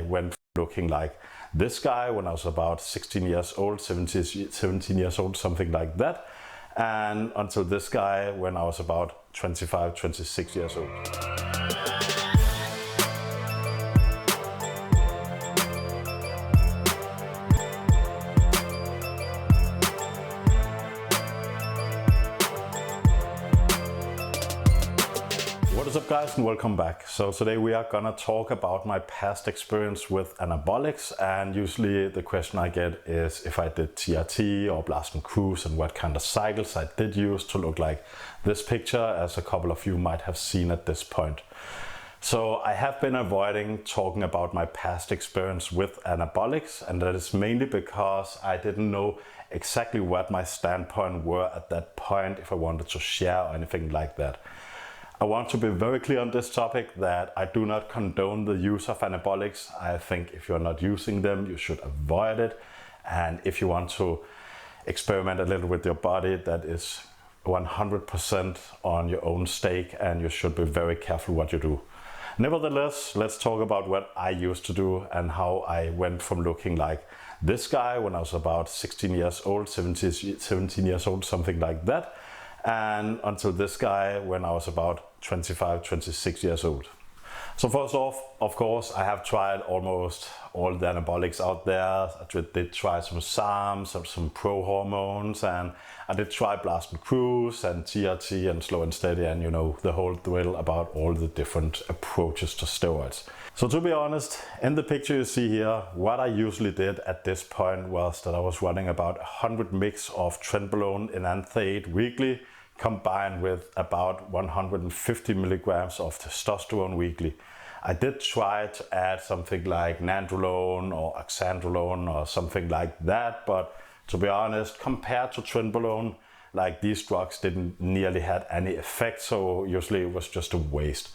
went from looking like this guy when I was about 16 years old, 17 years old, something like that, and until this guy when I was about 25, 26 years old. What is up guys, and welcome back. So today we are gonna talk about my past experience with anabolics, and usually the question I get is if I did TRT or blast and cruise and what kind of cycles I did use to look like this picture, as a couple of you might have seen at this point. So I have been avoiding talking about my past experience with anabolics, and that is mainly because I didn't know exactly what my standpoint were at that point, if I wanted to share or anything like that. I want to be very clear on this topic that I do not condone the use of anabolics. I think if you're not using them, you should avoid it. And if you want to experiment a little with your body, that is 100% on your own stake, and you should be very careful what you do. Nevertheless, let's talk about what I used to do and how I went from looking like this guy when I was about 16 years old, 17 years old, something like that, and until this guy when I was about 25, 26 years old. So first off, of course, I have tried almost all the anabolics out there. I did try some SARMs, some pro hormones, and I did try blast and cruise and TRT and slow and steady, and you know, the whole thrill about all the different approaches to steroids. So to be honest, in the picture you see here, what I usually did at this point was that I was running about 100 mg of trenbolone enanthate weekly, combined with about 150 milligrams of testosterone weekly. I did try to add something like nandrolone or oxandrolone or something like that, but to be honest, compared to trenbolone, like these drugs didn't nearly had any effect, so usually it was just a waste.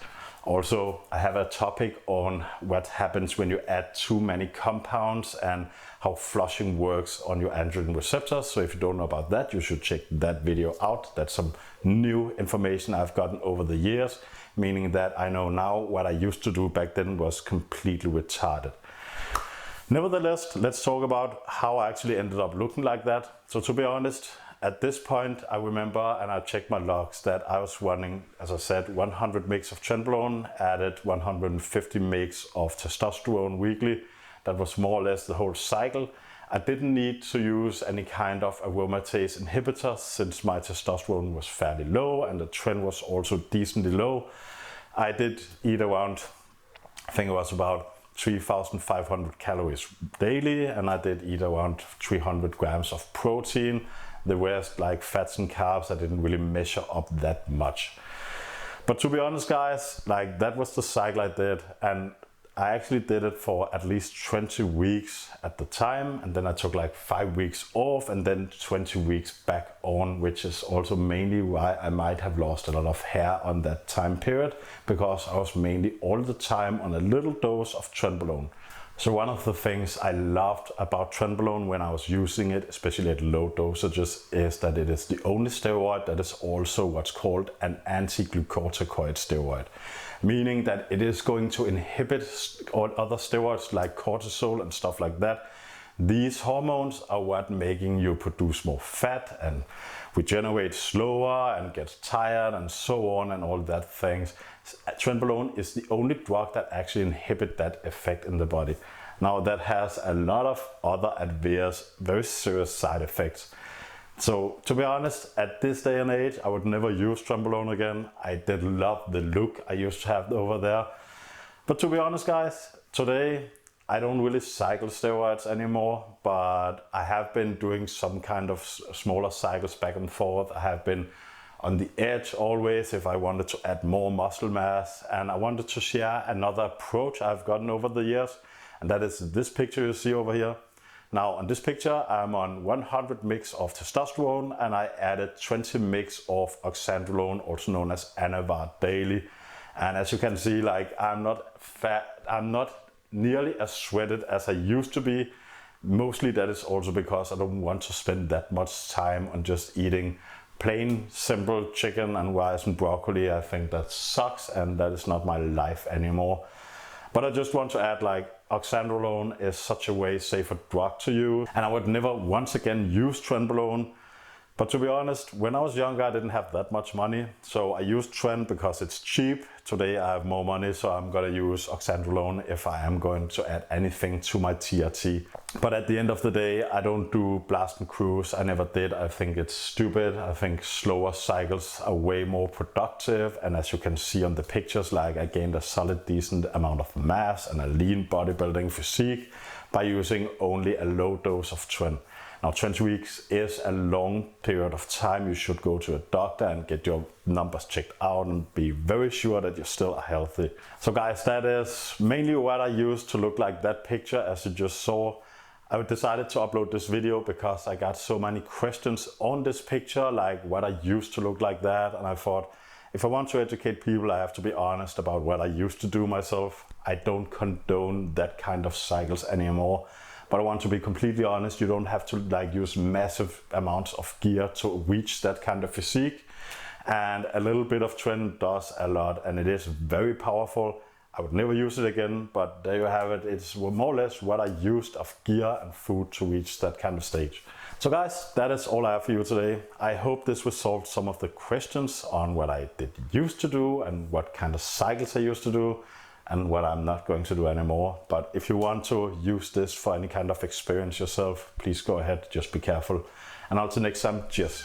Also, I have a topic on what happens when you add too many compounds and how flushing works on your androgen receptors. So if you don't know about that, you should check that video out. That's some new information I've gotten over the years, meaning that I know now what I used to do back then was completely retarded. Nevertheless, let's talk about how I actually ended up looking like that. So to be honest, at this point, I remember, and I checked my logs, that I was running, as I said, 100 mg of trenbolone, added 150 mg of testosterone weekly. That was more or less the whole cycle. I didn't need to use any kind of aromatase inhibitor since my testosterone was fairly low and the tren was also decently low. I did eat around, I think it was about 3,500 calories daily, and I did eat around 300 grams of protein. The rest, like fats and carbs, I didn't really measure up that much. But to be honest guys, like that was the cycle I did, and I actually did it for at least 20 weeks at the time, and then I took like 5 weeks off and then 20 weeks back on, which is also mainly why I might have lost a lot of hair on that time period, because I was mainly all the time on a little dose of trenbolone. So one of the things I loved about trenbolone when I was using it, especially at low dosages, is that it is the only steroid that is also what's called an anti-glucocorticoid steroid, meaning that it is going to inhibit all other steroids like cortisol and stuff like that. These hormones are what making you produce more fat and regenerate slower and get tired and so on and all that things. Trenbolone is the only drug that actually inhibit that effect in the body. Now that has a lot of other adverse, very serious side effects. So to be honest, at this day and age, I would never use trenbolone again. I did love the look I used to have over there. But to be honest guys, today I don't really cycle steroids anymore, but I have been doing some kind of smaller cycles back and forth. I have been on the edge always if I wanted to add more muscle mass, and I wanted to share another approach I've gotten over the years, and that is this picture you see over here. Now on this picture I'm on 100 mg of testosterone, and I added 20 mg of oxandrolone, also known as Anagen daily. And as you can see, like I'm not fat, I'm not nearly as shredded as I used to be. Mostly that is also because I don't want to spend that much time on just eating plain simple chicken and rice and broccoli. I think that sucks and that is not my life anymore. But I just want to add like oxandrolone is such a way safer drug to use, and I would never once again use trenbolone. But to be honest, when I was younger, I didn't have that much money, so I used Tren because it's cheap. Today I have more money, so I'm gonna use oxandrolone if I am going to add anything to my TRT. But at the end of the day, I don't do blast and cruise. I never did. I think it's stupid. I think slower cycles are way more productive. And as you can see on the pictures, like I gained a solid decent amount of mass and a lean bodybuilding physique by using only a low dose of Tren. Now 20 weeks is a long period of time. You should go to a doctor and get your numbers checked out and be very sure that you still are healthy. So guys, that is mainly what I used to look like that picture as you just saw. I decided to upload this video because I got so many questions on this picture, like what I used to look like that, and I thought if I want to educate people, I have to be honest about what I used to do myself. I don't condone that kind of cycles anymore. But I want to be completely honest, you don't have to like use massive amounts of gear to reach that kind of physique. And a little bit of Tren does a lot, and it is very powerful. I would never use it again, but there you have it. It's more or less what I used of gear and food to reach that kind of stage. So guys, that is all I have for you today. I hope this resolved some of the questions on what I did used to do and what kind of cycles I used to do, and what I'm not going to do anymore. But if you want to use this for any kind of experience yourself, please go ahead, just be careful. And until next time, cheers.